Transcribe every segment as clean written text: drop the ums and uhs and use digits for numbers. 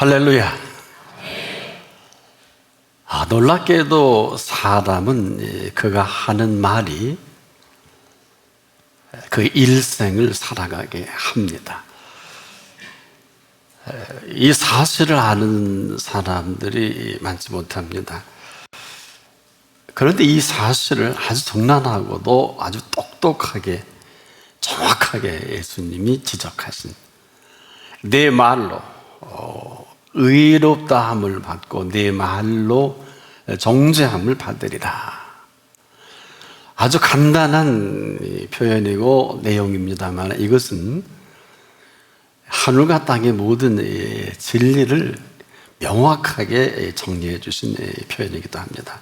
할렐루야. 놀랍게도 사람은 그가 하는 말이 그 일생을 살아가게 합니다. 이 사실을 아는 사람들이 많지 못합니다. 그런데 이 사실을 아주 적나라하고도 아주 똑똑하게 정확하게 예수님이 지적하신, 내 말로 의롭다함을 받고 내 말로 정죄함을 받으리라. 아주 간단한 표현이고 내용입니다만 이것은 하늘과 땅의 모든 진리를 명확하게 정리해 주신 표현이기도 합니다.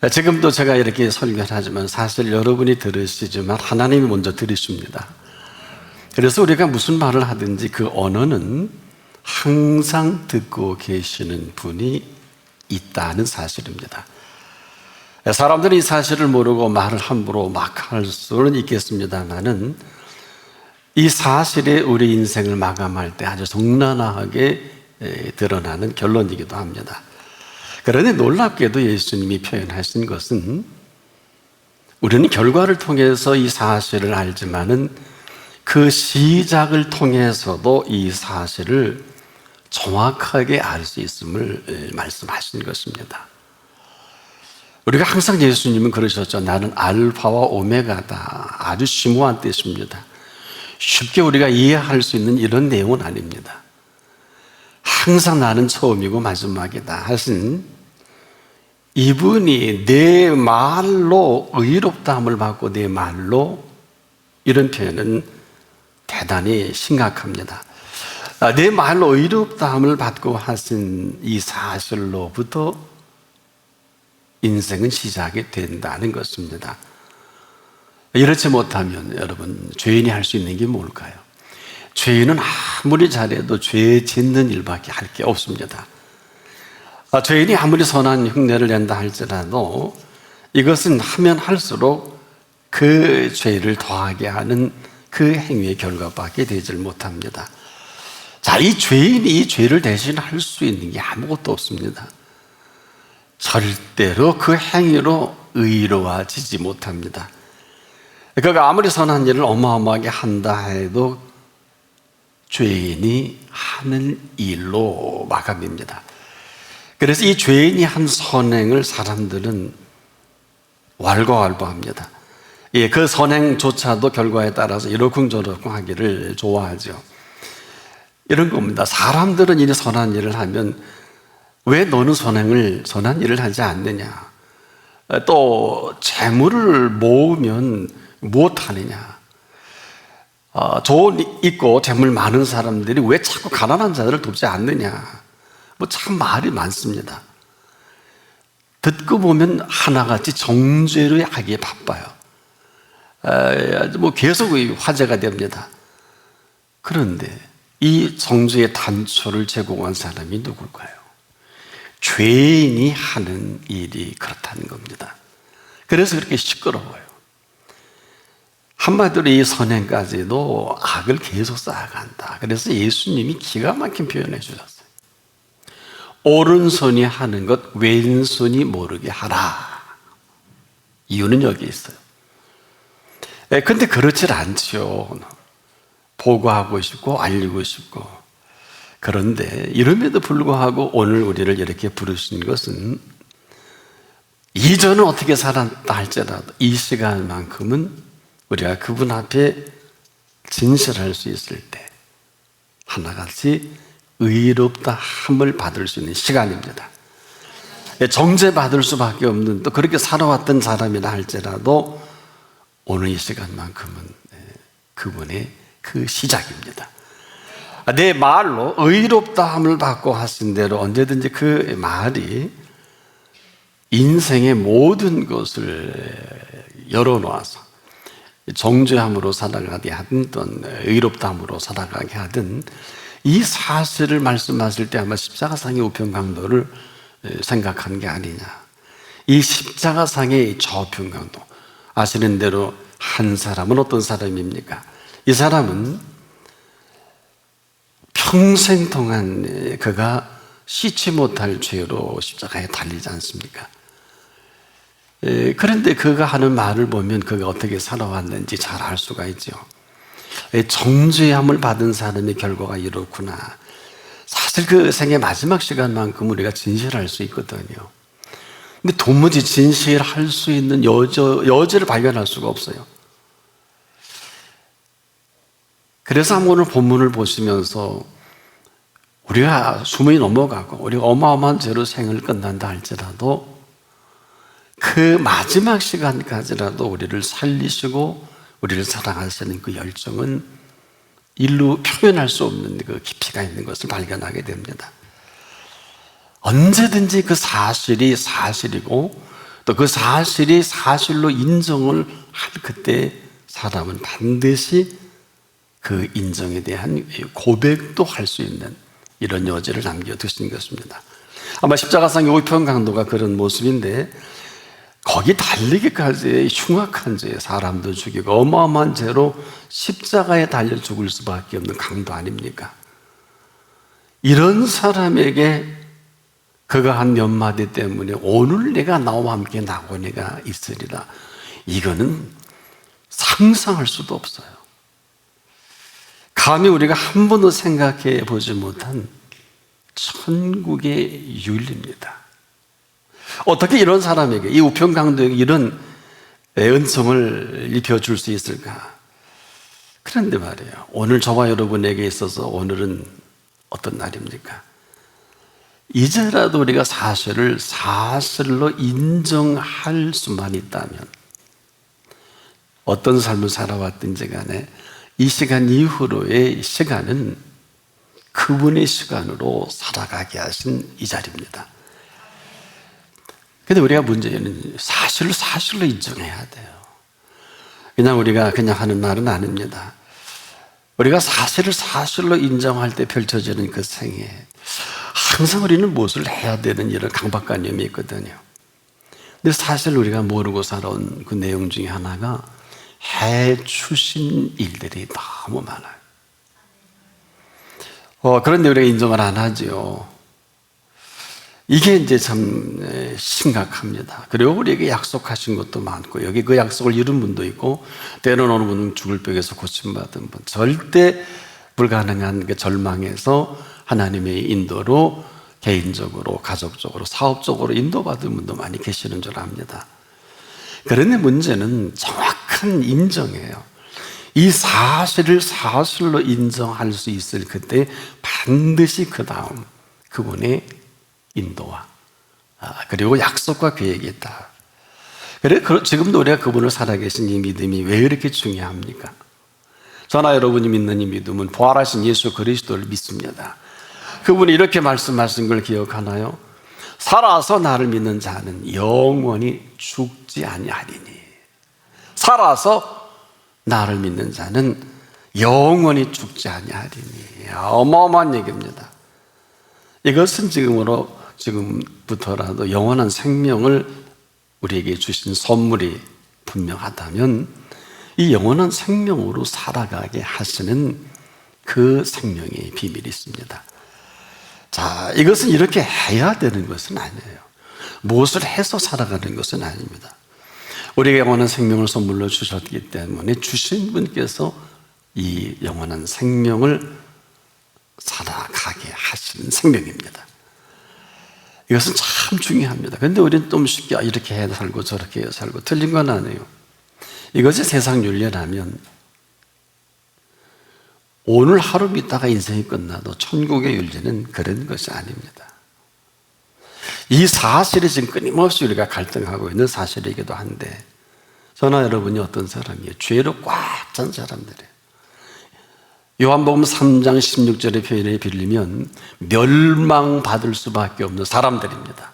지금도 제가 이렇게 설교를 하지만 사실 여러분이 들으시지만 하나님이 먼저 들으십니다. 그래서 우리가 무슨 말을 하든지 그 언어는 항상 듣고 계시는 분이 있다는 사실입니다. 사람들이 이 사실을 모르고 말을 함부로 막 할 수는 있겠습니다만은 이 사실이 우리 인생을 마감할 때 아주 적나라하게 드러나는 결론이기도 합니다. 그런데 놀랍게도 예수님이 표현하신 것은 우리는 결과를 통해서 이 사실을 알지만은 그 시작을 통해서도 이 사실을 정확하게 알 수 있음을 말씀하신 것입니다. 우리가 항상 예수님은 그러셨죠. 나는 알파와 오메가다. 아주 심오한 뜻입니다. 쉽게 우리가 이해할 수 있는 이런 내용은 아닙니다. 항상 나는 처음이고 마지막이다 하신 이분이 내 말로 의롭다함을 받고 내 말로, 이런 표현은 대단히 심각합니다. 내 말로 의롭다함을 받고 하신 이 사실로부터 인생은 시작이 된다는 것입니다. 이렇지 못하면 여러분, 죄인이 할 수 있는 게 뭘까요? 죄인은 아무리 잘해도 죄 짓는 일밖에 할 게 없습니다. 죄인이 아무리 선한 흉내를 낸다 할지라도 이것은 하면 할수록 그 죄를 더하게 하는 그 행위의 결과밖에 되질 못합니다. 자, 이 죄인이 이 죄를 대신할 수 있는 게 아무것도 없습니다. 절대로 그 행위로 의로워지지 못합니다. 그가 아무리 선한 일을 어마어마하게 한다 해도 죄인이 하는 일로 마감입니다. 그래서 이 죄인이 한 선행을 사람들은 왈가왈부합니다. 그 선행조차도 결과에 따라서 이러쿵저러쿵 하기를 좋아하죠. 이런 겁니다. 사람들은 이 선한 일을 하면 왜 너는 선한 일을 하지 않느냐? 또 재물을 모으면 무엇하느냐? 돈 있고 재물 많은 사람들이 왜 자꾸 가난한 자들을 돕지 않느냐? 참 말이 많습니다. 듣고 보면 하나같이 정죄를 하기에 바빠요. 계속 화제가 됩니다. 그런데 이 정죄의 단초를 제공한 사람이 누굴까요? 죄인이 하는 일이 그렇다는 겁니다. 그래서 그렇게 시끄러워요. 한마디로 이 선행까지도 악을 계속 쌓아간다. 그래서 예수님이 기가 막힌 표현을 해주셨어요. 오른손이 하는 것 왼손이 모르게 하라. 이유는 여기 있어요. 근데 그렇질 않죠. 보고하고 싶고 알리고 싶고. 그런데 이름에도 불구하고 오늘 우리를 이렇게 부르신 것은 이전은 어떻게 살았다 할지라도 이 시간만큼은 우리가 그분 앞에 진실할 수 있을 때 하나같이 의롭다함을 받을 수 있는 시간입니다. 정죄받을 수밖에 없는, 또 그렇게 살아왔던 사람이라 할지라도 오늘 이 시간만큼은 그분의 그 시작입니다. 내 말로 의롭다함을 받고 하신 대로 언제든지 그 말이 인생의 모든 것을 열어놓아서 정죄함으로 살아가게 하든 또는 의롭다함으로 살아가게 하든 이 사실을 말씀하실 때 아마 십자가상의 우편 강도를 생각한 게 아니냐. 이 십자가상의 저편 강도, 아시는 대로 한 사람은 어떤 사람입니까? 이 사람은 평생 동안 그가 씻지 못할 죄로 십자가에 달리지 않습니까? 그런데 그가 하는 말을 보면 그가 어떻게 살아왔는지 잘 알 수가 있죠. 정죄함을 받은 사람의 결과가 이렇구나. 사실 그 생의 마지막 시간만큼 우리가 진실할 수 있거든요. 근데 도무지 진실할 수 있는 여지를 발견할 수가 없어요. 그래서 오늘 본문을 보시면서 우리가 수명이 넘어가고 우리가 어마어마한 죄로 생을 끝난다 할지라도 그 마지막 시간까지라도 우리를 살리시고 우리를 사랑하시는 그 열정은 일로 표현할 수 없는 그 깊이가 있는 것을 발견하게 됩니다. 언제든지 그 사실이 사실이고 또 그 사실이 사실로 인정을 할 그때 사람은 반드시 그 인정에 대한 고백도 할 수 있는 이런 여지를 남겨두신 것입니다. 아마 십자가상의 우편 강도가 그런 모습인데 거기 달리기까지 흉악한 죄, 사람도 죽이고 어마어마한 죄로 십자가에 달려 죽을 수밖에 없는 강도 아닙니까? 이런 사람에게 그가 한 몇 마디 때문에 오늘 내가 나와 함께 낙원에가 있으리라, 이거는 상상할 수도 없어요. 감히 우리가 한 번도 생각해 보지 못한 천국의 윤리입니다. 어떻게 이런 사람에게, 이 우편강도에게 이런 은총을 입혀줄 수 있을까? 그런데 말이에요, 오늘 저와 여러분에게 있어서 오늘은 어떤 날입니까? 이제라도 우리가 사실을 사실로 인정할 수만 있다면 어떤 삶을 살아왔든지 간에 이 시간 이후로의 시간은 그분의 시간으로 살아가게 하신 이 자리입니다. 근데 우리가 문제는 사실을 사실로 인정해야 돼요. 그냥 우리가 그냥 하는 말은 아닙니다. 우리가 사실을 사실로 인정할 때 펼쳐지는 그 생애, 항상 우리는 무엇을 해야 되는 이런 강박관념이 있거든요. 근데 사실 우리가 모르고 살아온 그 내용 중에 하나가 해 주신 일들이 너무 많아요. 그런데 우리가 인정을 안 하죠. 이게 이제 참 심각합니다. 그리고 우리에게 약속하신 것도 많고, 여기 그 약속을 이룬 분도 있고, 때로는 어느 분은 죽을 벽에서 고침받은 분, 절대 불가능한 그 절망에서 하나님의 인도로 개인적으로, 가족적으로, 사업적으로 인도받은 분도 많이 계시는 줄 압니다. 그런데 문제는 정확한 인정이에요. 이 사실을 사실로 인정할 수 있을 그때 반드시 그 다음 그분의 인도와 그리고 약속과 계획이 있다. 그래 지금도 우리가 그분을 살아계신 이 믿음이 왜 이렇게 중요합니까? 저나 여러분이 믿는 이 믿음은 부활하신 예수 그리스도를 믿습니다. 그분이 이렇게 말씀하신 걸 기억하나요? 살아서 나를 믿는 자는 영원히 죽지 아니하리니. 살아서 나를 믿는 자는 영원히 죽지 아니하리니. 어마어마한 얘기입니다. 이것은 지금부터라도 영원한 생명을 우리에게 주신 선물이 분명하다면 이 영원한 생명으로 살아가게 하시는 그 생명의 비밀이 있습니다. 자, 이것은 이렇게 해야 되는 것은 아니에요. 무엇을 해서 살아가는 것은 아닙니다. 우리에게 영원한 생명을 선물로 주셨기 때문에 주신 분께서 이 영원한 생명을 살아가게 하시는 생명입니다. 이것은 참 중요합니다. 그런데 우리는 좀 쉽게 이렇게 해 살고 저렇게 해 살고, 틀린 건 아니에요. 이것이 세상 윤리라면 오늘 하루 있다가 인생이 끝나도 천국의 윤리는 그런 것이 아닙니다. 이 사실이 지금 끊임없이 우리가 갈등하고 있는 사실이기도 한데, 저나 여러분이 어떤 사람이에요? 죄로 꽉 찬 사람들이에요. 요한복음 3장 16절의 표현에 빌리면 멸망받을 수밖에 없는 사람들입니다.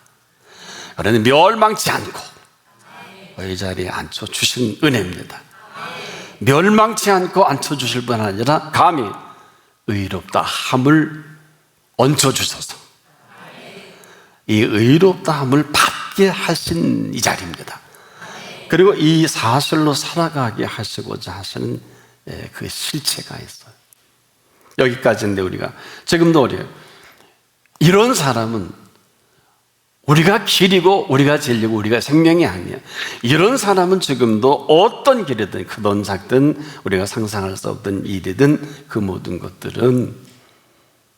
그런데 멸망치 않고 이 자리에 앉혀주신 은혜입니다. 멸망치 않고 앉혀주실 뿐 아니라 감히 의롭다 함을 얹혀주셔서 이 의롭다 함을 받게 하신 이 자리입니다. 그리고 이 사실로 살아가게 하시고자 하시는 그 실체가 있어요. 여기까지인데 우리가 지금도 어려요. 이런 사람은 우리가 길이고 우리가 진리고 우리가 생명이 아니야. 이런 사람은 지금도 어떤 길이든 크든 작든 우리가 상상할 수 없던 일이든 그 모든 것들은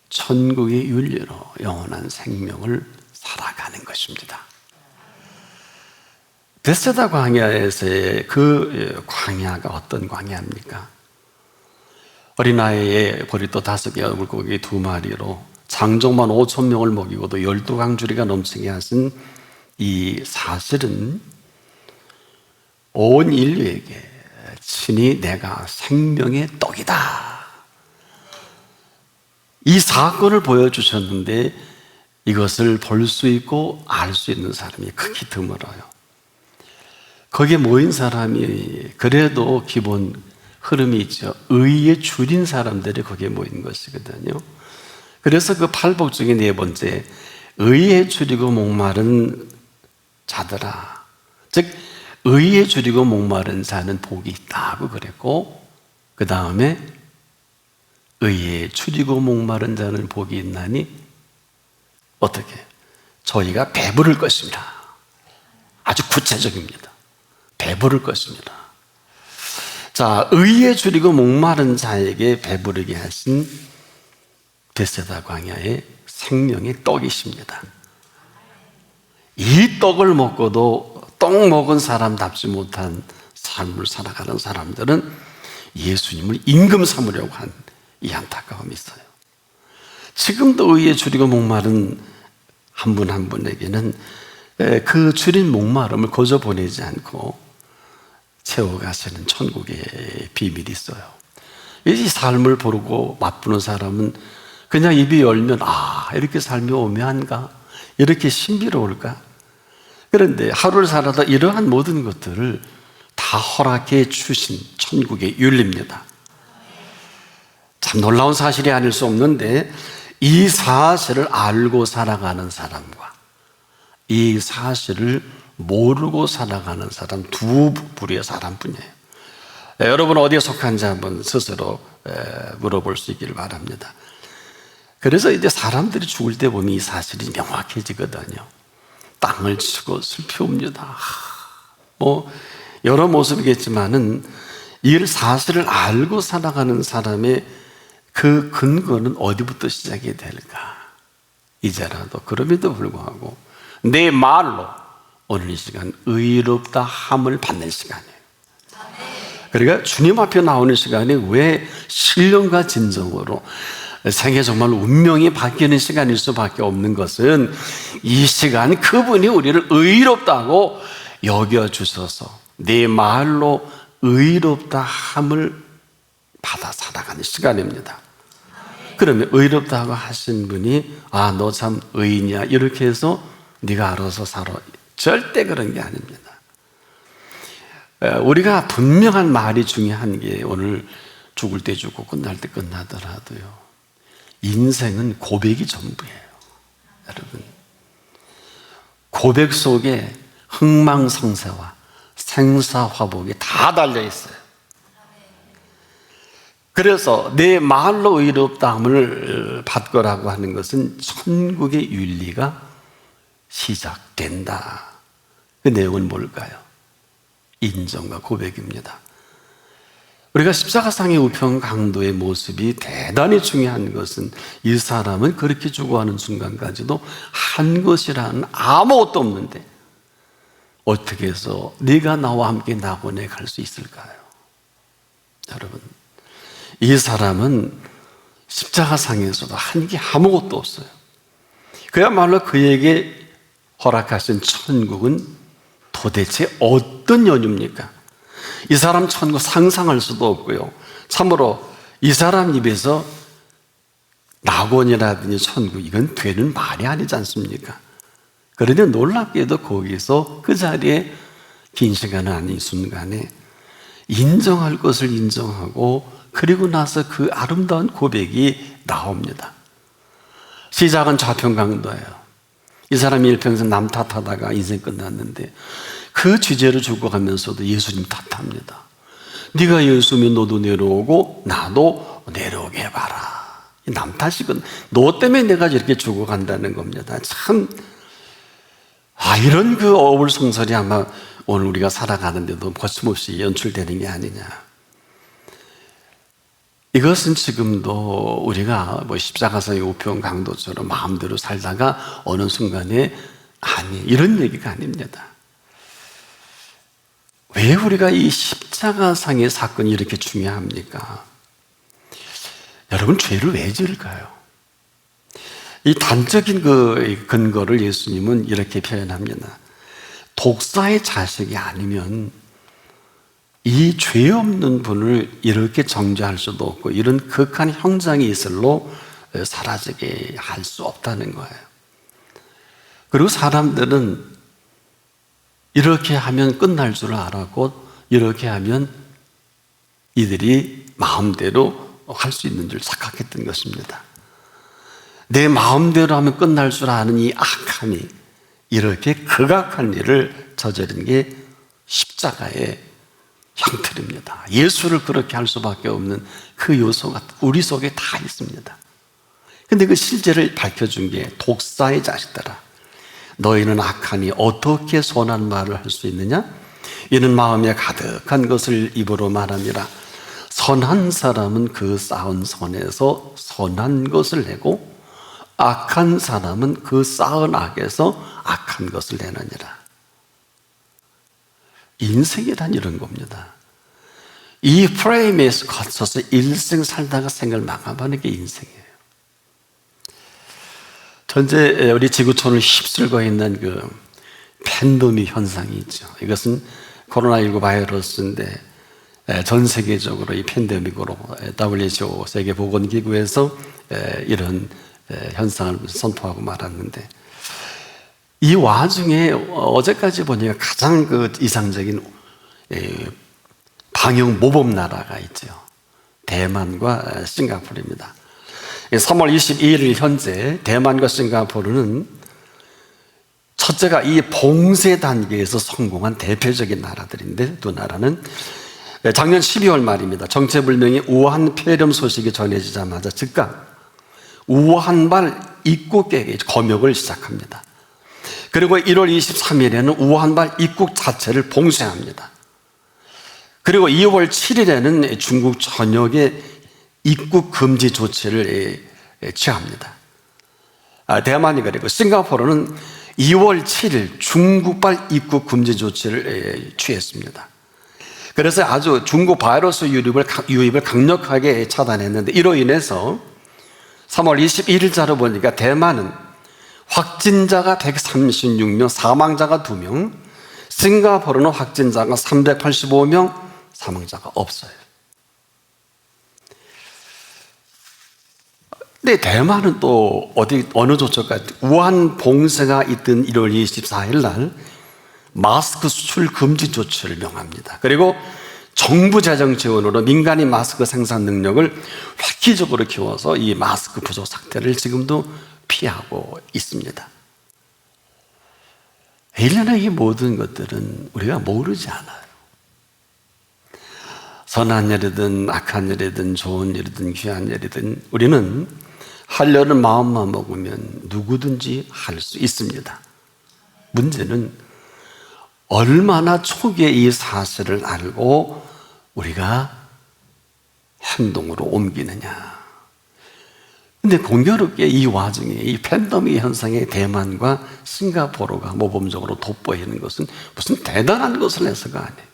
천국의 윤리로 영원한 생명을 살아가는 것입니다. 베세다 광야에서의 그 광야가 어떤 광야입니까? 어린아이의 보리또 5개와 물고기 2마리로 장정만 5,000명을 먹이고도 12강주리가 넘치게 하신 이 사실은 온 인류에게 친히 내가 생명의 떡이다, 이 사건을 보여주셨는데 이것을 볼 수 있고 알 수 있는 사람이 극히 드물어요. 거기에 모인 사람이 그래도 기본 흐름이 있죠. 의에 줄인 사람들이 거기에 모인 것이거든요. 그래서 그 팔복 중에 4번째, 의에 줄이고 목마른 자들아, 즉 의에 줄이고 목마른 자는 복이 있다고 그랬고, 그 다음에 의에 줄이고 목마른 자는 복이 있나니 어떻게? 저희가 배부를 것입니다. 아주 구체적입니다. 배부를 것입니다. 자, 의에 줄이고 목마른 자에게 배부르게 하신 베세다 광야의 생명의 떡이십니다. 이 떡을 먹고도 떡 먹은 사람답지 못한 삶을 살아가는 사람들은 예수님을 임금 삼으려고 한 이 안타까움이 있어요. 지금도 의에 줄이고 목마른 한 분 한 분에게는 그 줄인 목마름을 거저 보내지 않고 채워가시는 천국의 비밀이 있어요. 이 삶을 보고 맛보는 사람은 그냥 입이 열면 이렇게 삶이 오묘한가, 이렇게 신비로울까. 그런데 하루를 살아도 이러한 모든 것들을 다 허락해 주신 천국의 윤리입니다. 참 놀라운 사실이 아닐 수 없는데 이 사실을 알고 살아가는 사람과 이 사실을 모르고 살아가는 사람, 두 부류의 사람뿐이에요. 여러분 어디에 속한지 한번 스스로 물어볼 수 있기를 바랍니다. 그래서 이제 사람들이 죽을 때 보면 이 사실이 명확해지거든요. 땅을 치고 슬피웁니다. 여러 모습이겠지만은 이 사실을 알고 살아가는 사람의 그 근거는 어디부터 시작이 될까? 이제라도 그럼에도 불구하고 내 말로 오늘 이 시간 의롭다 함을 받는 시간이에요. 그러니까 주님 앞에 나오는 시간이 왜 신령과 진정으로 생애 정말 운명이 바뀌는 시간일 수밖에 없는 것은 이 시간 그분이 우리를 의롭다고 여겨주셔서 내 말로 의롭다 함을 받아 살아가는 시간입니다. 그러면 의롭다고 하신 분이 너 참 의인이야 이렇게 해서 네가 알아서 살아, 절대 그런 게 아닙니다. 우리가 분명한 말이 중요한 게 오늘 죽을 때 죽고 끝날 때 끝나더라도요, 인생은 고백이 전부예요. 여러분, 고백 속에 흥망성쇠와 생사화복이 다 달려있어요. 그래서 내 말로 의롭다함을 받거라고 하는 것은 천국의 윤리가 시작된다. 그 내용은 뭘까요? 인정과 고백입니다. 우리가 십자가상의 우편 강도의 모습이 대단히 중요한 것은 이 사람은 그렇게 죽어가는 순간까지도 한 것이라는 아무것도 없는데 어떻게 해서 네가 나와 함께 낙원에 갈 수 있을까요? 여러분, 이 사람은 십자가상에서도 한 게 아무것도 없어요. 그야말로 그에게 허락하신 천국은 도대체 어떤 연유입니까? 이 사람 천국 상상할 수도 없고요. 참으로 이 사람 입에서 낙원이라든지 천국, 이건 되는 말이 아니지 않습니까? 그런데 놀랍게도 거기서 그 자리에 긴 시간은 아닌 순간에 인정할 것을 인정하고 그리고 나서 그 아름다운 고백이 나옵니다. 시작은 좌편강도예요. 이 사람이 일평생 남 탓하다가 인생 끝났는데 그 주제로 죽어가면서도 예수님 탓합니다. 네가 예수면 너도 내려오고 나도 내려오게 해봐라. 남 탓이건 너 때문에 내가 이렇게 죽어간다는 겁니다. 참, 이런 그 어불성설이 아마 오늘 우리가 살아가는데도 거침없이 연출되는 게 아니냐. 이것은 지금도 우리가 뭐 십자가상의 우편 강도처럼 마음대로 살다가 어느 순간에 이런 얘기가 아닙니다. 왜 우리가 이 십자가상의 사건이 이렇게 중요합니까? 여러분, 죄를 왜 지을까요? 이 단적인 그 근거를 예수님은 이렇게 표현합니다. 독사의 자식이 아니면 이 죄 없는 분을 이렇게 정죄할 수도 없고 이런 극한 형장이 있을로 사라지게 할 수 없다는 거예요. 그리고 사람들은 이렇게 하면 끝날 줄 알았고 이렇게 하면 이들이 마음대로 할 수 있는 줄 착각했던 것입니다. 내 마음대로 하면 끝날 줄 아는 이 악함이 이렇게 극악한 일을 저지른 게 십자가의 형틀입니다. 예수를 그렇게 할 수밖에 없는 그 요소가 우리 속에 다 있습니다. 근데 그 실제를 밝혀준 게 독사의 자식들아, 너희는 악하니 어떻게 선한 말을 할 수 있느냐? 이는 마음에 가득한 것을 입으로 말함이라. 선한 사람은 그 쌓은 선에서 선한 것을 내고 악한 사람은 그 쌓은 악에서 악한 것을 내느니라. 인생이란 이런 겁니다. 이 프레임에서 거쳐서 일생 살다가 생을 마감하는 게 인생이에요. 현재 우리 지구촌을 휩쓸고 있는 그 팬데믹 현상이 있죠. 이것은 코로나19 바이러스인데 전 세계적으로 이 팬데믹으로 WHO 세계보건기구에서 이런 현상을 선포하고 말았는데, 이 와중에 어제까지 보니까 가장 그 이상적인 방역 모범 나라가 있죠. 대만과 싱가포르입니다. 3월 22일 현재 대만과 싱가포르는 첫째가 이 봉쇄 단계에서 성공한 대표적인 나라들인데, 두 나라는 작년 12월 말입니다. 정체불명의 우한 폐렴 소식이 전해지자마자 즉각 우한발 입국 검역을 시작합니다. 그리고 1월 23일에는 우한발 입국 자체를 봉쇄합니다. 그리고 2월 7일에는 중국 전역에 입국 금지 조치를 취합니다. 대만이 그리고 싱가포르는 2월 7일 중국발 입국 금지 조치를 취했습니다. 그래서 아주 중국 바이러스 유입을 강력하게 차단했는데, 이로 인해서 3월 21일자로 보니까 대만은 확진자가 136명, 사망자가 2명, 싱가포르는 확진자가 385명, 사망자가 없어요. 근데 대만은 또 어느 조처까지 우한 봉쇄가 있던 1월 24일 날 마스크 수출 금지 조치를 명합니다. 그리고 정부 재정 지원으로 민간인 마스크 생산 능력을 획기적으로 키워서 이 마스크 부족 사태를 지금도 피하고 있습니다. 일련의 이 모든 것들은 우리가 모르지 않아요. 선한 일이든 악한 일이든 좋은 일이든 귀한 일이든 우리는 하려는 마음만 먹으면 누구든지 할 수 있습니다. 문제는 얼마나 초기에 이 사실을 알고 우리가 행동으로 옮기느냐. 근데 공교롭게 이 와중에 이 팬데믹 현상에 대만과 싱가포르가 모범적으로 돋보이는 것은 무슨 대단한 것을 해서가 아니에요.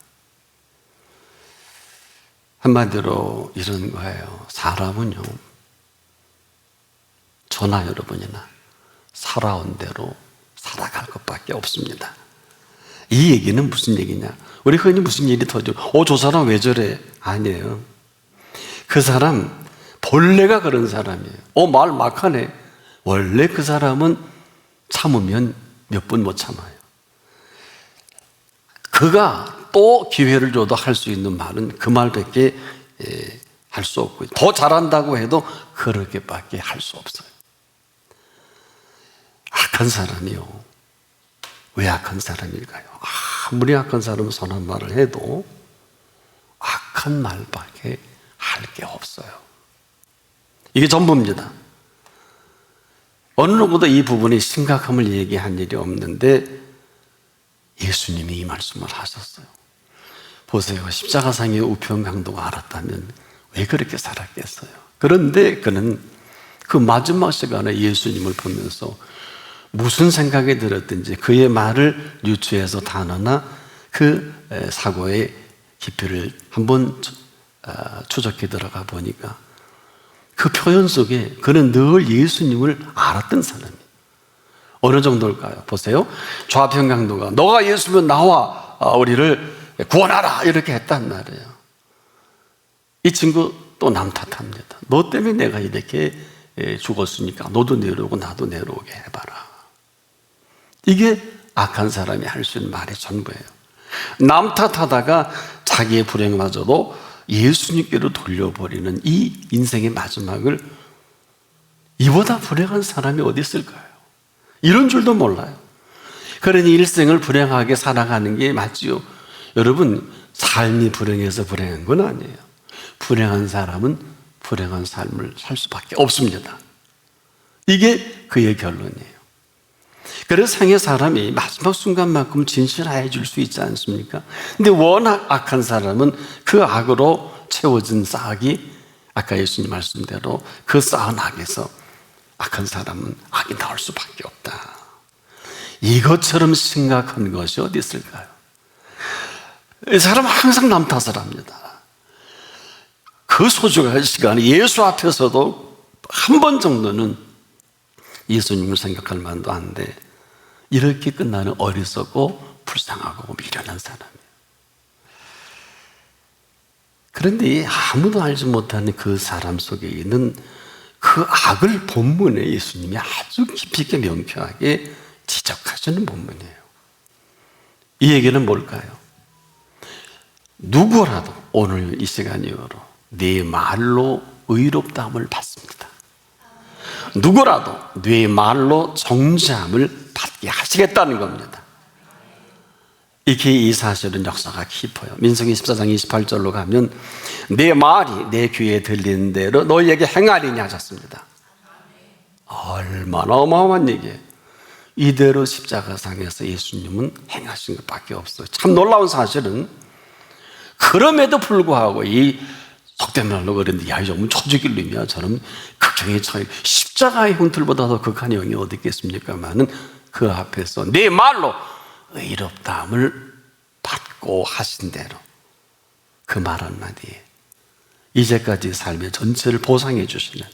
한마디로 이런 거예요. 사람은요, 저나 여러분이나 살아온 대로 살아갈 것밖에 없습니다. 이 얘기는 무슨 얘기냐? 우리 흔히 무슨 일이 터지고 저 사람 왜 저래? 아니에요. 그 사람 본래가 그런 사람이에요. 말 막하네. 원래 그 사람은 참으면 몇 분 못 참아요. 그가 또 기회를 줘도 할 수 있는 말은 그 말밖에 할 수 없고, 더 잘한다고 해도 그렇게밖에 할 수 없어요. 악한 사람이요, 왜 악한 사람일까요? 아무리 악한 사람은 선한 말을 해도 악한 말밖에 할 게 없어요. 이게 전부입니다. 어느 누구도 이 부분의 심각함을 얘기한 일이 없는데 예수님이 이 말씀을 하셨어요. 보세요. 십자가상의 우편 강도가 알았다면 왜 그렇게 살았겠어요? 그런데 그는 그 마지막 시간에 예수님을 보면서 무슨 생각이 들었든지 그의 말을 유추해서 단어나 그 사고의 깊이를 한번 추적해 들어가 보니까 그 표현 속에 그는 늘 예수님을 알았던 사람이에요. 어느 정도일까요? 보세요. 좌편 강도가 너가 예수면 나와 우리를 구원하라 이렇게 했단 말이에요. 이 친구 또 남 탓합니다. 너 때문에 내가 이렇게 죽었으니까 너도 내려오고 나도 내려오게 해봐라. 이게 악한 사람이 할 수 있는 말의 전부예요. 남 탓하다가 자기의 불행마저도 예수님께로 돌려버리는 이 인생의 마지막을 이보다 불행한 사람이 어디 있을까요? 이런 줄도 몰라요. 그러니 일생을 불행하게 살아가는 게 맞지요. 여러분, 삶이 불행해서 불행한 건 아니에요. 불행한 사람은 불행한 삶을 살 수밖에 없습니다. 이게 그의 결론이에요. 그래서 생의 사람이 마지막 순간만큼 진실해 줄 수 있지 않습니까? 근데 워낙 악한 사람은 그 악으로 채워진 싹이 아까 예수님 말씀대로 그 싹은 악에서 악한 사람은 악이 나올 수밖에 없다. 이것처럼 심각한 것이 어디 있을까요? 이 사람은 항상 남 탓을 합니다. 그 소중한 시간에 예수 앞에서도 한 번 정도는 예수님을 생각할 만도 한데 이렇게 끝나는 어리석고 불쌍하고 미련한 사람이에요. 그런데 아무도 알지 못하는 그 사람 속에 있는 그 악을 본문에 예수님이 아주 깊이 있게 명쾌하게 지적하시는 본문이에요. 이 얘기는 뭘까요? 누구라도 오늘 이 시간 이후로 네 말로 의롭다함을 받습니다. 누구라도 네 말로 정죄함을 받게 하시겠다는 겁니다. 이렇게 이 사실은 역사가 깊어요. 민수기 14장 28절로 가면 내 말이 내 귀에 들리는 대로 너희에게 행하리니 하셨습니다. 얼마나 어마어마한 얘기예요. 이대로 십자가상에서 예수님은 행하신 것밖에 없어요. 참 놀라운 사실은 그럼에도 불구하고 이 속된 말로 그랬는데 야, 이거 초죽일 놈이야. 저는 극형의 차이 십자가의 형틀보다 더 극한 형이 어디 있겠습니까만은 그 앞에서 내 말로 의롭다함을 받고 하신 대로 그 말 한마디에 이제까지 삶의 전체를 보상해 주시는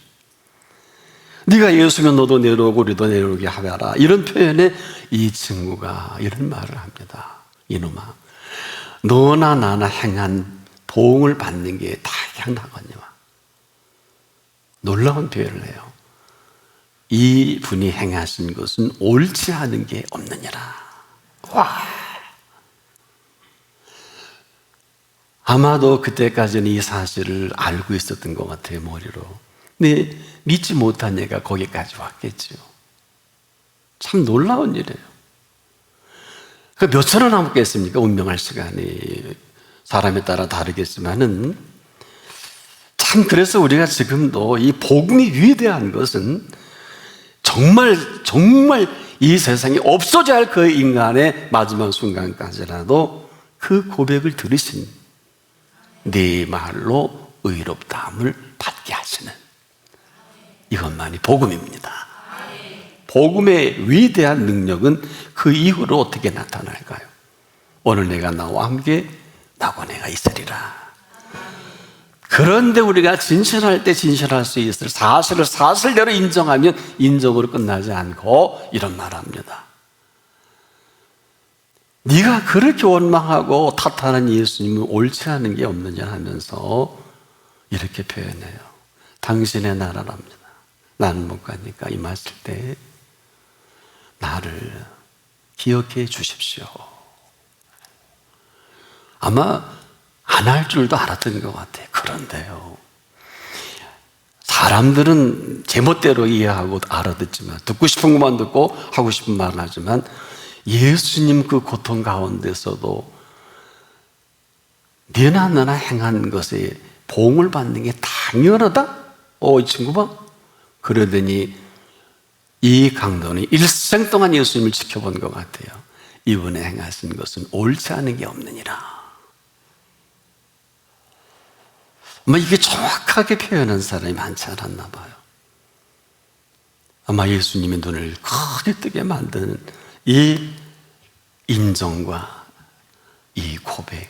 네가 예수면 너도 내려오고 우리도 내려오게 하라 이런 표현에 이 친구가 이런 말을 합니다. 이놈아 너나 나나 행한 보응을 받는 게 다 향하거니와 놀라운 표현을 해요. 이 분이 행하신 것은 옳지 않은 게 없느니라. 와. 아마도 그때까지는 이 사실을 알고 있었던 것 같아요, 머리로. 근데 믿지 못한 얘가 거기까지 왔겠죠. 참 놀라운 일이에요. 몇 초나 남겠습니까? 운명할 시간이 사람에 따라 다르겠지만은 참 그래서 우리가 지금도 이 복음이 위대한 것은 정말 이 세상에 없어져야 할 그 인간의 마지막 순간까지라도 그 고백을 들으신 네 말로 의롭다함을 받게 하시는 이것만이 복음입니다. 복음의 위대한 능력은 그 이후로 어떻게 나타날까요? 오늘 내가 나와 함께 나고 내가 있으리라. 그런데 우리가 진실할 때 진실할 수 있을 사실을 사실대로 인정하면 인정으로 끝나지 않고 이런 말합니다. 네가 그렇게 원망하고 탓하는 예수님은 옳지 않은 게 없느냐 하면서 이렇게 표현해요. 당신의 나라랍니다. 나는 못 가니까 임하실 때 나를 기억해 주십시오. 아마 안 할 줄도 알았던 것 같아요. 그런데요, 사람들은 제멋대로 이해하고 알아듣지만 듣고 싶은 것만 듣고 하고 싶은 말을 하지만 예수님 그 고통 가운데서도 너나 나나 행한 것에 보응을 받는 게 당연하다? 이 친구 봐. 그러더니 이 강도는 일생 동안 예수님을 지켜본 것 같아요. 이번에 행하신 것은 옳지 않은 게 없느니라. 아마 이게 정확하게 표현한 사람이 많지 않았나 봐요. 아마 예수님의 눈을 크게 뜨게 만드는 이 인정과 이 고백,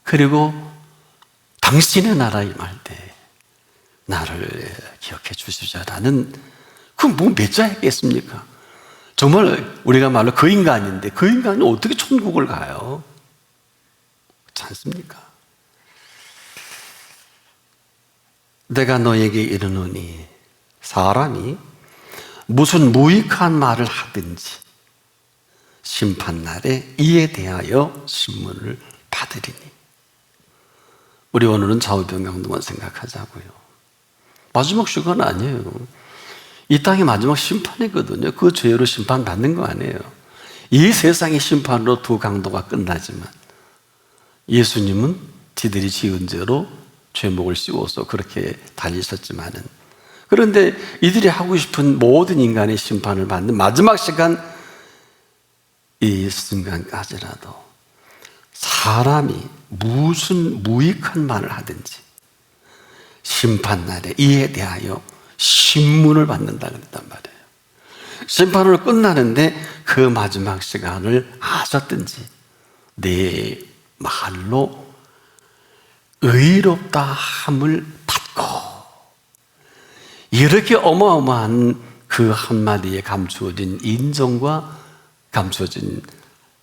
그리고 당신의 나라 임할 때 나를 기억해 주시자라는, 그 뭐 몇 자였겠습니까? 정말 우리가 말로 그 인간인데 그 인간이 어떻게 천국을 가요? 그렇지 않습니까? 내가 너에게 이르노니 사람이 무슨 무익한 말을 하든지 심판날에 이에 대하여 신문을 받으리니. 우리 오늘은 좌우병강도만 생각하자고요. 마지막 시간 아니에요. 이 땅의 마지막 심판이거든요. 그 죄로 심판받는 거 아니에요. 이 세상의 심판으로 두 강도가 끝나지만 예수님은 지들이 지은 죄로 죄목을 씌워서 그렇게 달리셨지만은, 그런데 이들이 하고 싶은 모든 인간의 심판을 받는 마지막 시간, 이 순간까지라도 사람이 무슨 무익한 말을 하든지 심판날에 이에 대하여 신문을 받는다 그랬단 말이에요. 심판으로 끝나는데 그 마지막 시간을 아셨든지 내 말로 의롭다 함을 받고, 이렇게 어마어마한 그 한마디에 감추어진 인정과 감추어진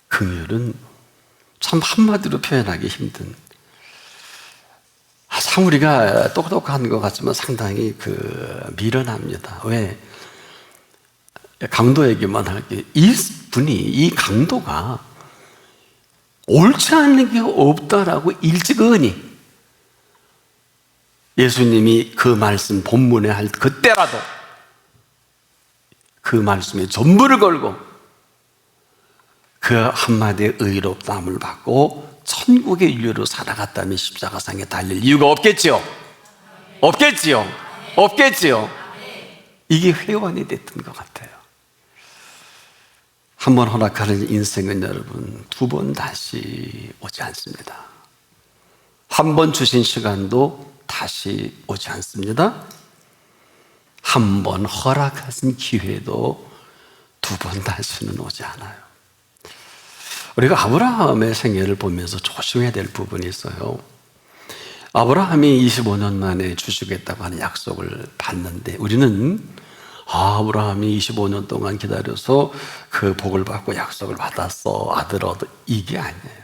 긍휼은 참 한마디로 표현하기 힘든, 참 우리가 똑똑한 것 같지만 상당히 미련합니다. 왜? 강도 얘기만 할게. 이 강도가 옳지 않은 게 없다라고 일찍은히 예수님이 그 말씀 본문에 할 그때라도 그 말씀에 전부를 걸고 그 한마디의 의롭다함을 받고 천국의 인류로 살아갔다면 십자가상에 달릴 이유가 없겠지요? 없겠지요? 없겠지요? 이게 회원이 됐던 것 같아요. 한 번 허락하는 인생은 여러분 두 번 다시 오지 않습니다. 한 번 주신 시간도 다시 오지 않습니다. 한 번 허락하신 기회도 두 번 다시는 오지 않아요. 우리가 아브라함의 생애를 보면서 조심해야 될 부분이 있어요. 아브라함이 25년 만에 주시겠다고 하는 약속을 받는데 우리는 아브라함이 25년 동안 기다려서 그 복을 받고 약속을 받았어, 아들 얻어, 이게 아니에요.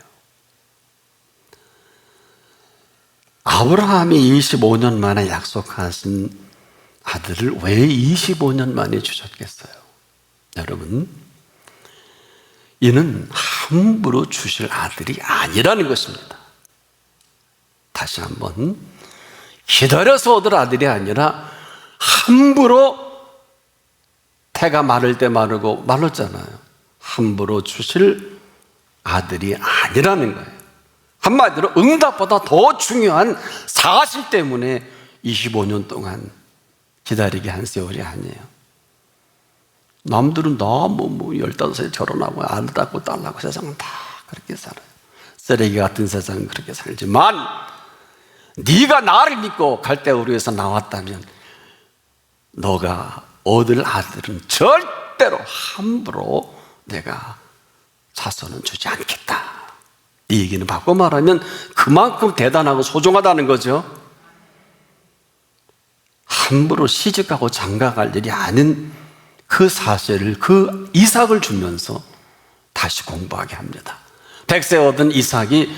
아브라함이 25년 만에 약속하신 아들을 왜 25년 만에 주셨겠어요? 여러분, 이는 함부로 주실 아들이 아니라는 것입니다. 다시 한번, 기다려서 얻을 아들이 아니라 함부로, 태가 마를 때 마르고 말랐잖아요. 함부로 주실 아들이 아니라는 거예요. 한마디로 응답보다 더 중요한 사실 때문에 25년 동안 기다리게 한 세월이 아니에요. 남들은 너무 15세 결혼하고 아들 낳고 딸 낳고 세상은 다 그렇게 살아요. 쓰레기 같은 세상은 그렇게 살지만 네가 나를 믿고 갈대우루에서 나왔다면 너가 얻을 아들은 절대로 함부로 내가 자손은 주지 않겠다. 이 얘기는 바꿔 말하면 그만큼 대단하고 소중하다는 거죠. 함부로 시집가고 장가갈 일이 아닌 그 사실을, 그 이삭을 주면서 다시 공부하게 합니다. 100세 얻은 이삭이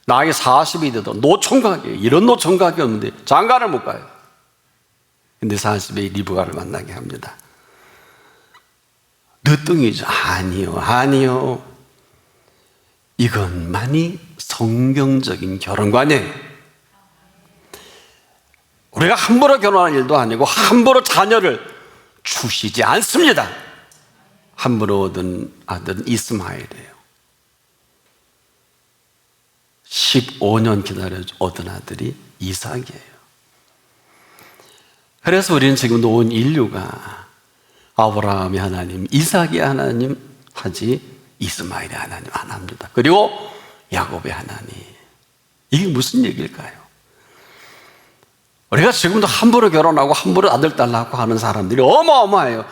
나이 40이 되도 노총각이에요. 이런 노총각이 없는데 장가를 못 가요. 근데 40에 리브가를 만나게 합니다. 늦둥이죠. 아니요. 이것만이 성경적인 결혼관이에요. 우리가 함부로 결혼하는 일도 아니고 함부로 자녀를 주시지 않습니다. 함부로 얻은 아들은 이스마엘이에요. 15년 기다려 얻은 아들이 이삭이에요. 그래서 우리는 지금도 온 인류가 아브라함의 하나님, 이삭의 하나님 하지 이스마엘의 하나님 하나입니다. 그리고 야곱의 하나님. 이게 무슨 얘기일까요? 우리가 지금도 함부로 결혼하고 함부로 아들 딸 낳고 하는 사람들이 어마어마해요.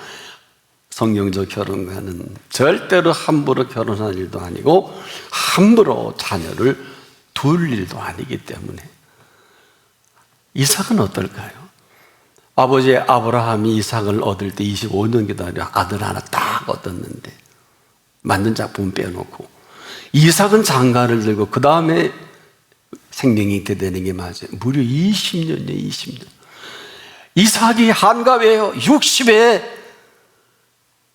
성경적 결혼과는 절대로 함부로 결혼할 일도 아니고 함부로 자녀를 둘 일도 아니기 때문에. 이삭은 어떨까요? 아버지 아브라함이 이삭을 얻을 때 25년 기다려 아들 하나 딱 얻었는데 만든 작품 빼놓고 이삭은 장가를 들고 그 다음에 생명이 있게 되는 게 맞아요. 무려 20년이에요. 20년. 이삭이 한갑이에요. 60에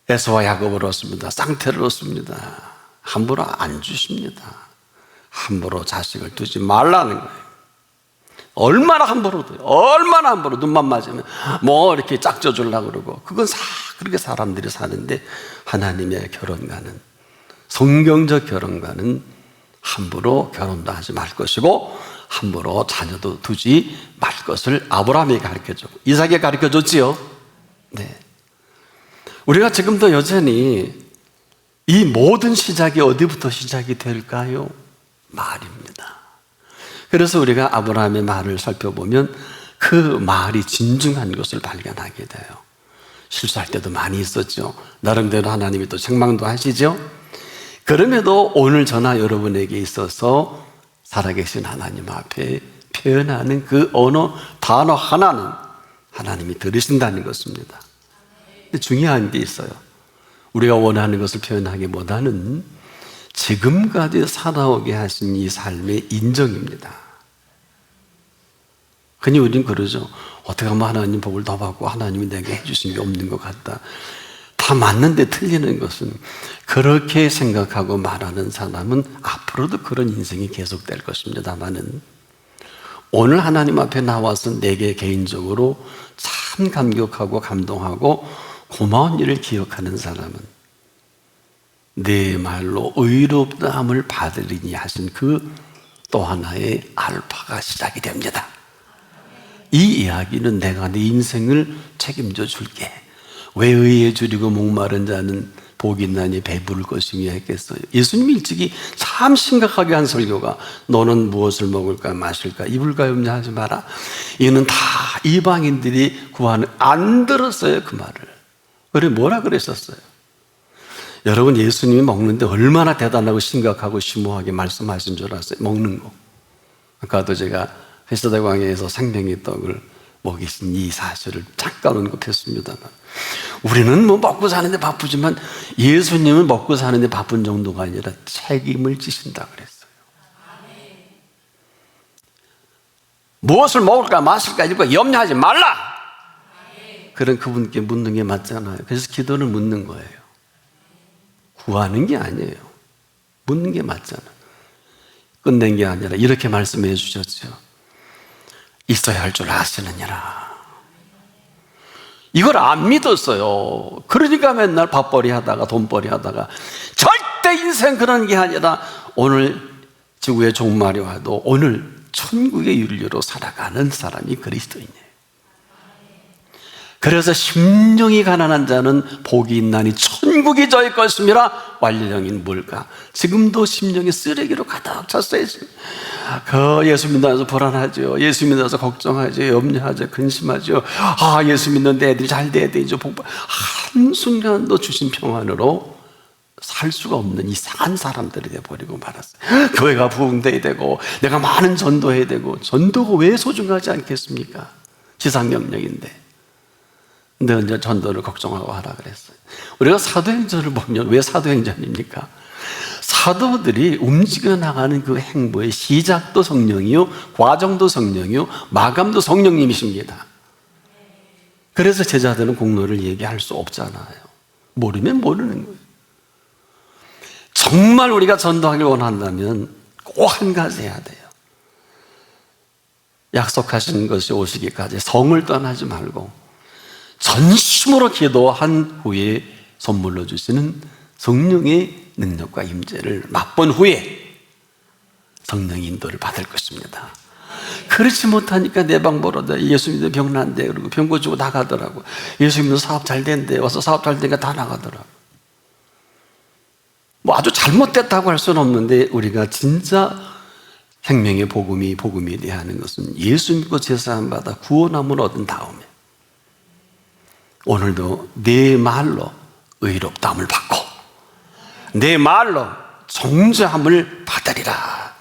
에서와 야곱을 얻습니다. 쌍태를 얻습니다. 함부로 안 주십니다. 함부로 자식을 두지 말라는 거예요. 얼마나 함부로 둬요. 얼마나 함부로. 눈만 맞으면 뭐 이렇게 짝져 주려고 그러고. 그건 그렇게 사람들이 사는데 하나님의 결혼과는, 성경적 결혼과는 함부로 결혼도 하지 말 것이고 함부로 자녀도 두지 말 것을 아브라함이 가르쳐줬고 이삭이 가르쳐줬지요. 네. 우리가 지금도 여전히 이 모든 시작이 어디부터 시작이 될까요? 말입니다. 그래서 우리가 아브라함의 말을 살펴보면 그 말이 진중한 것을 발견하게 돼요. 실수할 때도 많이 있었죠. 나름대로 하나님이 또 책망도 하시죠. 그럼에도 오늘 저나 여러분에게 있어서 살아계신 하나님 앞에 표현하는 그 언어, 단어 하나는 하나님이 들으신다는 것입니다. 근데 중요한 게 있어요. 우리가 원하는 것을 표현하기보다는 지금까지 살아오게 하신 이 삶의 인정입니다. 흔히 우리는 그러죠. 어떻게 하면 하나님 복을 더 받고 하나님이 내게 해주신 게 없는 것 같다. 다 맞는데 틀리는 것은, 그렇게 생각하고 말하는 사람은 앞으로도 그런 인생이 계속될 것입니다만은 오늘 하나님 앞에 나와서 내게 개인적으로 참 감격하고 감동하고 고마운 일을 기억하는 사람은 내 말로 의롭다함을 받으리니 하신 그 또 하나의 알파가 시작이 됩니다. 이 이야기는 내가 네 인생을 책임져 줄게. 왜 의에 줄이고 목마른 자는 복이 있나니 배부를 것이며 했겠어요. 예수님이 일찍이 참 심각하게 한 설교가 너는 무엇을 먹을까 마실까 입을까 염려 하지 마라. 이거는 다 이방인들이 구하는, 안 들었어요 그 말을. 그래 뭐라 그랬었어요? 여러분, 예수님이 먹는데 얼마나 대단하고 심각하고 심오하게 말씀하신 줄 아세요? 먹는 거. 아까도 제가 회사대광에서 생명의 떡을 먹이신 이 사실을 잠깐 언급했습니다만, 우리는 뭐 먹고 사는데 바쁘지만 예수님은 먹고 사는데 바쁜 정도가 아니라 책임을 지신다 그랬어요. 무엇을 먹을까 마실까 이거 염려하지 말라. 그런 그분께 묻는 게 맞잖아요. 그래서 기도를 묻는 거예요. 구하는 게 아니에요. 묻는 게 맞잖아요. 끝낸 게 아니라 이렇게 말씀해 주셨죠. 있어야 할 줄 아시느니라. 이걸 안 믿었어요. 그러니까 맨날 밥벌이 하다가 돈벌이 하다가, 절대 인생 그런 게 아니라 오늘 지구의 종말이 와도 오늘 천국의 윤리로 살아가는 사람이 그리스도인이에요. 그래서 심령이 가난한 자는 복이 있나니 천국이 저의 것임이라. 완료형인 뭘까? 지금도 심령이 쓰레기로 가득 찼어요. 예수 믿어서 불안하죠. 예수 믿어서 걱정하죠. 염려하죠. 근심하죠. 예수 믿는데 애들이 잘 돼야 되죠. 한순간도 주신 평안으로 살 수가 없는 이상한 사람들이 돼버리고 말았어요. 교회가 부흥돼야 되고 내가 많은 전도해야 되고, 전도가 왜 소중하지 않겠습니까? 지상명령인데. 근데 언제 전도를 걱정하고 하라 그랬어요. 우리가 사도행전을 보면 왜 사도행전입니까? 사도들이 움직여 나가는 그 행보의 시작도 성령이요, 과정도 성령이요, 마감도 성령님이십니다. 그래서 제자들은 공로를 얘기할 수 없잖아요. 모르면 모르는 거예요. 정말 우리가 전도하길 원한다면 꼭 한 가지 해야 돼요. 약속하신 것이 오시기까지 성을 떠나지 말고 전심으로 기도한 후에 선물로 주시는 성령의 능력과 임재를 맛본 후에 성령의 인도를 받을 것입니다. 그렇지 못하니까 내 방 벌어다. 예수 믿으면 병 난대. 그리고 병 고치고 나가더라고. 예수 믿으면 사업 잘 된대. 와서 사업 잘 되니까 다 나가더라고. 뭐 아주 잘못됐다고 할 수는 없는데, 우리가 진짜 생명의 복음이 돼야 하는 것은 예수 믿고 제사함 받아 구원함을 얻은 다음에 오늘도 내 말로 의롭다함을 받고 내 말로 정죄함을 받으리라.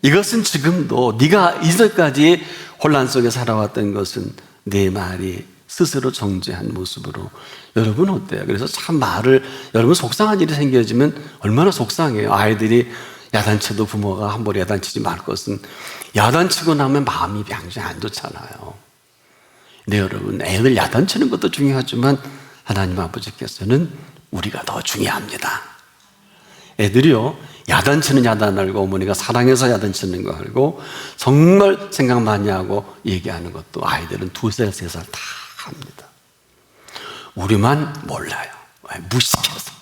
이것은 지금도 네가 이제까지 혼란 속에 살아왔던 것은 내 말이 스스로 정죄한 모습으로. 여러분 어때요? 그래서 참 말을, 여러분 속상한 일이 생겨지면 얼마나 속상해요. 아이들이 야단쳐도 부모가 함부로 야단치지 말 것은, 야단치고 나면 마음이 굉장히 안 좋잖아요. 네, 여러분, 애들 야단치는 것도 중요하지만 하나님 아버지께서는 우리가 더 중요합니다. 애들이요, 야단치는 야단 알고, 어머니가 사랑해서 야단치는 거 알고, 정말 생각 많이 하고 얘기하는 것도 아이들은 2살, 3살 다 합니다. 우리만 몰라요. 무식해서.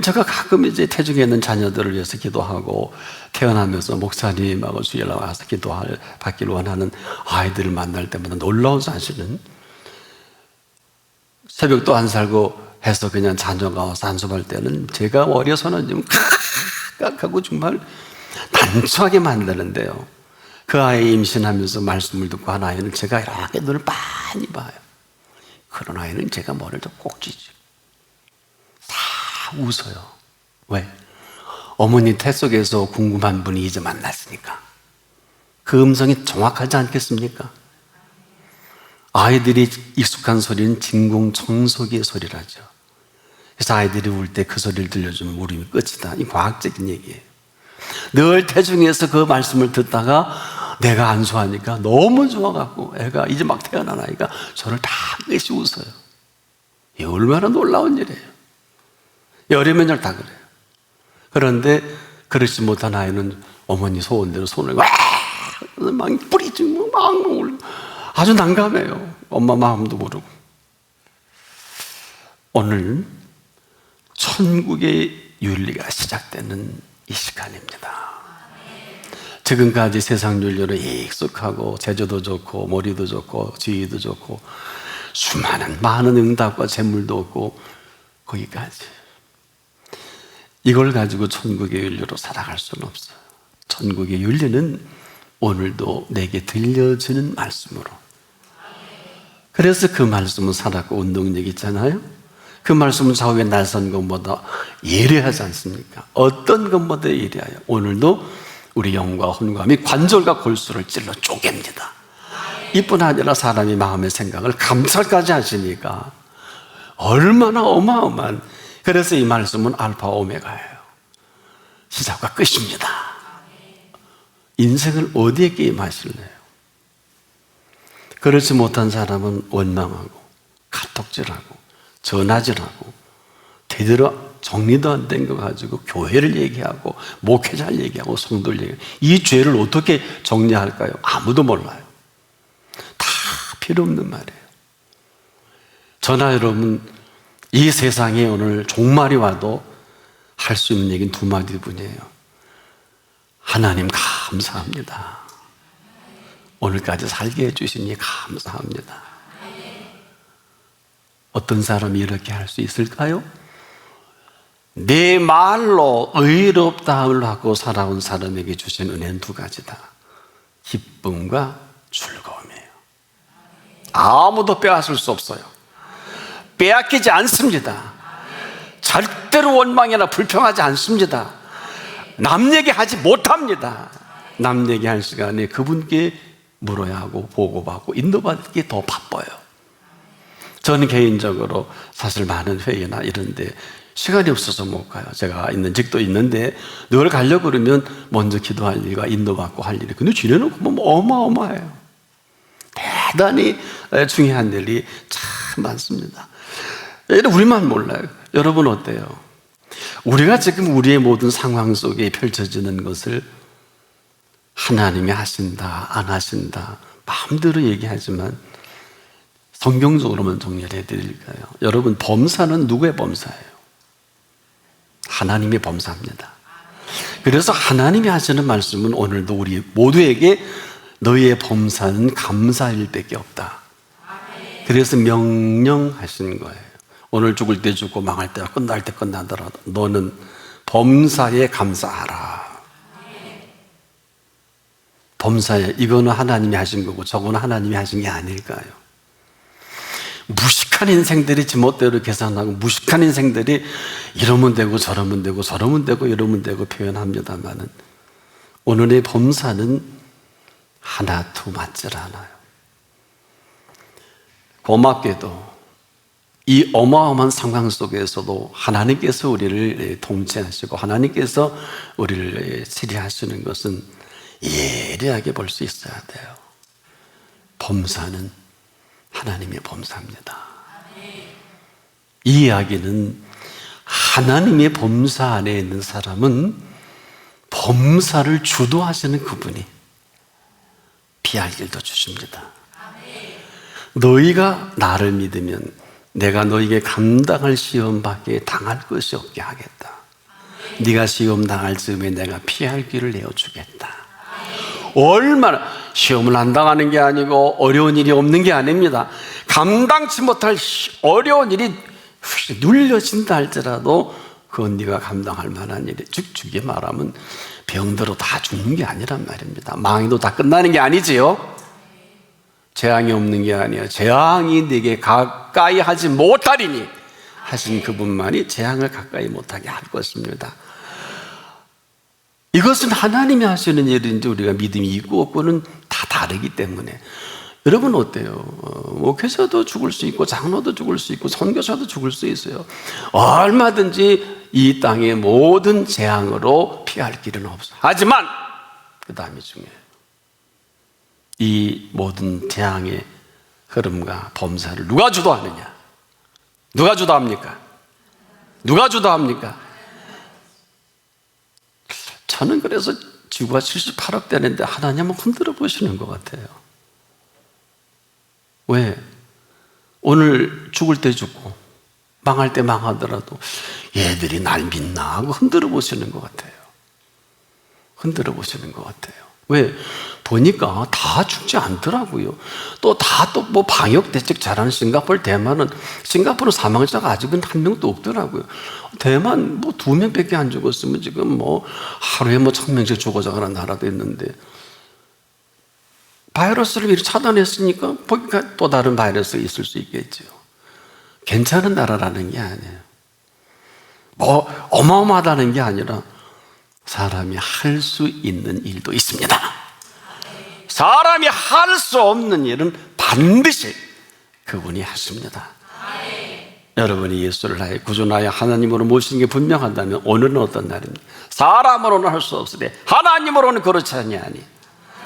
제가 가끔 이제 태중에 있는 자녀들을 위해서 기도하고, 태어나면서 목사님하고 주일에 와서 받기를 원하는 아이들을 만날 때마다 놀라운 사실은, 새벽도 안 살고 해서 그냥 자녀가 와서 안수할 때는 제가 어려서는 좀 깍깍하고 정말 난처하게 만드는데요, 그 아이 임신하면서 말씀을 듣고 한 아이는 제가 이렇게 눈을 많이 봐요. 그런 아이는 제가 머리를 더 꼭 쥐죠. 다 웃어요. 왜? 어머니 태 속에서 궁금한 분이 이제 만났으니까. 그 음성이 정확하지 않겠습니까? 아이들이 익숙한 소리는 진공청소기의 소리라죠. 그래서 아이들이 울 때 그 소리를 들려주면 울음이 끝이다. 이 과학적인 얘기예요. 늘 태중에서 그 말씀을 듣다가 내가 안수하니까 너무 좋아갖고 애가 이제 막 태어난 아이가 저를 다 끝이 웃어요. 이 얼마나 놀라운 일이에요. 열의 면역 다 그래요. 그런데 그렇지 못한 아이는 어머니 소원대로 손을 막 뿌리치고 막 울고 아주 난감해요. 엄마 마음도 모르고. 오늘 천국의 윤리가 시작되는 이 시간입니다. 지금까지 세상 윤리로 익숙하고 제주도 좋고 머리도 좋고 지위도 좋고 수많은 많은 응답과 재물도 없고 거기까지. 이걸 가지고 천국의 윤리로 살아갈 수는 없어요. 천국의 윤리는 오늘도 내게 들려주는 말씀으로. 그래서 그 말씀은 살았고 운동력 있잖아요. 그 말씀은 좌우에 날선 것보다 예리하지 않습니까? 어떤 것보다 예리하여 오늘도 우리 영과 혼과 및 관절과 골수를 찔러 쪼갭니다. 이뿐 아니라 사람의 마음의 생각을 감찰까지 하시니까 얼마나 어마어마한. 그래서 이 말씀은 알파 오메가예요. 시작과 끝입니다. 인생을 어디에 게임하실래요? 그렇지 못한 사람은 원망하고 카톡질하고 전화질하고 제대로 정리도 안 된 거 가지고 교회를 얘기하고 목회자를 얘기하고 성도를 얘기하고, 이 죄를 어떻게 정리할까요? 아무도 몰라요. 다 필요 없는 말이에요. 저나 여러분, 이 세상에 오늘 종말이 와도 할 수 있는 얘기는 2마디뿐이에요. 하나님 감사합니다. 오늘까지 살게 해주시니 감사합니다. 어떤 사람이 이렇게 할 수 있을까요? 내 말로 의롭다함을 받고 살아온 사람에게 주신 은혜는 2가지다. 기쁨과 즐거움이에요. 아무도 빼앗을 수 없어요. 빼앗기지 않습니다. 절대로 원망이나 불평하지 않습니다. 남 얘기하지 못합니다. 남 얘기할 시간에 그분께 물어야 하고 보고받고 인도받기 더 바빠요. 저는 개인적으로 사실 많은 회의나 이런데 시간이 없어서 못 가요. 제가 있는 직도 있는데 늘 가려고 그러면 먼저 기도할 일과 인도받고 할 일이, 근데 지내놓고 뭐 어마어마해요. 대단히 중요한 일이 참 많습니다. 우리만 몰라요. 여러분 어때요? 우리가 지금 우리의 모든 상황 속에 펼쳐지는 것을 하나님이 하신다 안 하신다 마음대로 얘기하지만 성경적으로만 정리를 해드릴까요? 여러분, 범사는 누구의 범사예요? 하나님의 범사입니다. 그래서 하나님이 하시는 말씀은 오늘도 우리 모두에게 너희의 범사는 감사일 밖에 없다. 그래서 명령하시는 거예요. 오늘 죽을 때 죽고 망할 때 끝날 때 끝나더라도 너는 범사에 감사하라. 범사에, 이거는 하나님이 하신 거고 저거는 하나님이 하신 게 아닐까요? 무식한 인생들이 지멋대로 계산하고 무식한 인생들이 이러면 되고 저러면 되고 저러면 되고 이러면 되고 표현합니다만은 오늘의 범사는 하나도 맞질 않아요. 고맙게도 이 어마어마한 상황 속에서도 하나님께서 우리를 통치하시고 하나님께서 우리를 치리하시는 것은 예리하게 볼 수 있어야 돼요. 범사는 하나님의 범사입니다. 이 이야기는 하나님의 범사 안에 있는 사람은 범사를 주도하시는 그분이 피할 길도 주십니다. 너희가 나를 믿으면 내가 너희에게 감당할 시험 밖에 당할 것이 없게 하겠다. 네가 시험 당할 즈음에 내가 피할 길을 내어주겠다. 얼마나 시험을 안 당하는 게 아니고 어려운 일이 없는 게 아닙니다. 감당치 못할 어려운 일이 눌려진다 할지라도 그건 네가 감당할 만한 일이, 즉 죽게 말하면 병들어 다 죽는 게 아니란 말입니다. 망해도 다 끝나는 게 아니지요. 재앙이 없는 게 아니에요. 재앙이 네게 가까이 하지 못하리니 하신 그분만이 재앙을 가까이 못하게 할 것입니다. 이것은 하나님이 하시는 일인지 우리가 믿음이 있고 없고는 다 다르기 때문에 여러분 어때요? 목회자도 죽을 수 있고 장로도 죽을 수 있고 선교사도 죽을 수 있어요. 얼마든지 이 땅의 모든 재앙으로 피할 길은 없어요. 하지만 그 다음이 중요해요. 이 모든 재앙의 흐름과 범사를 누가 주도하느냐? 누가 주도합니까? 누가 주도합니까? 저는 그래서 지구가 78억 되는데 하나님은 흔들어 보시는 것 같아요. 왜? 오늘 죽을 때 죽고 망할 때 망하더라도 얘들이 날 믿나 하고 흔들어 보시는 것 같아요. 흔들어 보시는 것 같아요. 왜? 보니까 다 죽지 않더라고요. 또 뭐 방역 대책 잘하는 싱가포르, 대만은 싱가포르 사망자가 아직은 한 명도 없더라고요. 대만 뭐 2명밖에 안 죽었으면 지금 뭐 하루에 뭐 1000명씩 죽어져가는 나라도 있는데 바이러스를 미리 차단했으니까 보니까 또 다른 바이러스가 있을 수 있겠죠. 괜찮은 나라라는 게 아니에요. 뭐 어마어마하다는 게 아니라 사람이 할 수 있는 일도 있습니다. 사람이 할 수 없는 일은 반드시 그분이 하십니다. 여러분이 예수를 나의 구주 나의 하나님으로 모시는 게 분명하다면 오늘은 어떤 날입니까? 사람으로는 할 수 없으되 하나님으로는 그렇지 아니하니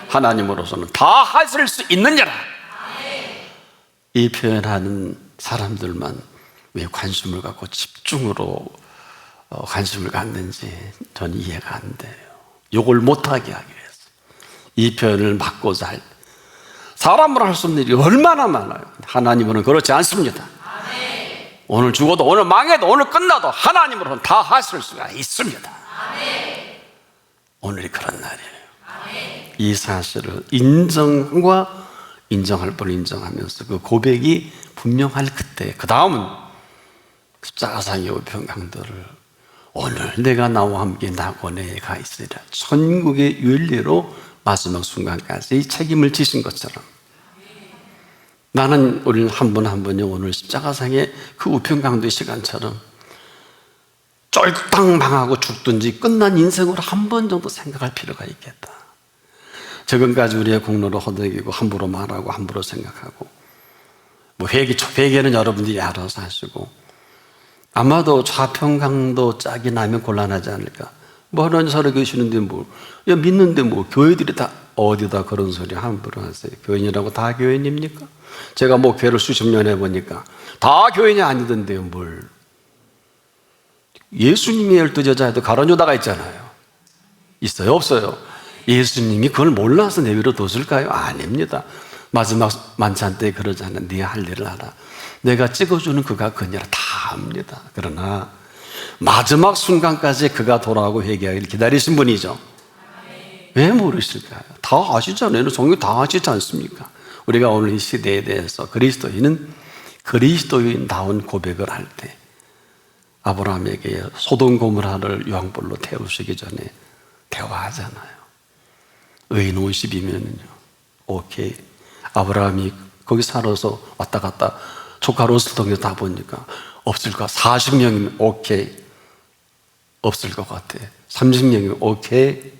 하나님으로서는 다 하실 수 있느니라. 이 표현하는 사람들만 왜 관심을 갖고 집중으로 관심을 갖는지 전 이해가 안 돼요. 욕을 못하게 하기 위해서 이 표현을 막고자 할 사람으로 할 수 없는 일이 얼마나 많아요. 하나님으로는 그렇지 않습니다. 오늘 죽어도 오늘 망해도 오늘 끝나도 하나님으로는 다 하실 수가 있습니다. 오늘이 그런 날이에요. 이 사실을 인정과 인정할 뻔 인정하면서 그 고백이 분명할 그때, 그 다음은 십자가상의 우편강도를 오늘 내가 나와 함께 낙원에 가 있으리라, 천국의 윤리로 마지막 순간까지 책임을 지신 것처럼 나는 우리는 한 분 한 분이 오늘 십자가상의 그 우편강도의 시간처럼 쫄딱 망하고 죽든지 끝난 인생으로 한 번 정도 생각할 필요가 있겠다. 지금까지 우리의 공로로 허덕이고 함부로 말하고 함부로 생각하고 뭐 회개는 여러분들이 알아서 하시고 아마도 좌편강도 짝이 나면 곤란하지 않을까. 뭐 하나님 살아계시는데 뭐, 야 믿는데 뭐 교회들이 다 어디다 그런 소리 함부로 하세요. 교인이라고 다 교인입니까? 제가 뭐 교회를 수십 년 해보니까 다 교인이 아니던데요. 뭘. 예수님이 12제자에도 가룟 유다가 있잖아요. 있어요? 없어요? 예수님이 그걸 몰라서 내버려 뒀을까요? 아닙니다. 마지막 만찬 때 그러잖아요. 네 할 일을 알아. 내가 찍어주는 그가 그녀라 다 압니다. 그러나 마지막 순간까지 그가 돌아오고 회개하기를 기다리신 분이죠. 왜 모르실까요? 다 아시잖아요. 종교 다 아시지 않습니까? 우리가 오늘 이 시대에 대해서 그리스도인은 그리스도인다운 고백을 할 때 아브라함에게 소돔 고모라를 유황불로 태우시기 전에 대화하잖아요. 의인 50이면요 오케이. 아브라함이 거기 살아서 왔다 갔다 조카 롯을 통해서 다 보니까 없을 것 같아. 40명이면 오케이. 없을 것 같아. 30명이면 오케이.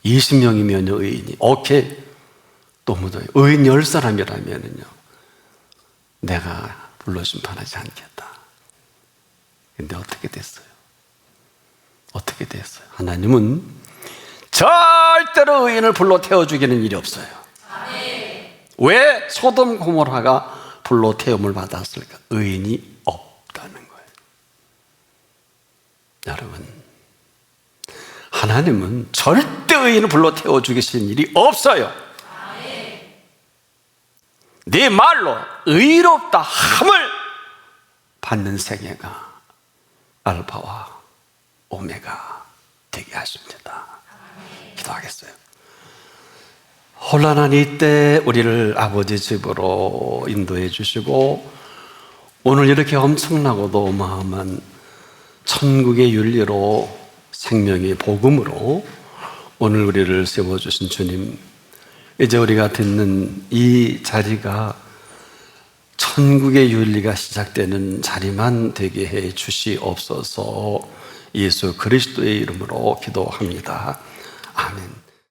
20명이면요 의인이 오케이. 또 묻어요. 의인 10사람이라면요 내가 불로 심판하지 않겠다. 근데 어떻게 됐어요? 어떻게 됐어요? 하나님은 절대로 의인을 불로 태워 죽이는 일이 없어요. 왜 소돔 고모라가 불로 태움을 받았을까? 의인이 없다는 거예요. 여러분, 하나님은 절대 의인을 불로 태워 죽이신 일이 없어요. 네 말로 의롭다 함을 받는 세계가 알파와 오메가 되게 하십니다. 기도하겠어요. 혼란한 이때 우리를 아버지 집으로 인도해 주시고 오늘 이렇게 엄청나고도 어마어마한 천국의 윤리로 생명의 복음으로 오늘 우리를 세워주신 주님, 이제 우리가 듣는 이 자리가 천국의 윤리가 시작되는 자리만 되게 해 주시옵소서. 예수 그리스도의 이름으로 기도합니다. 아멘.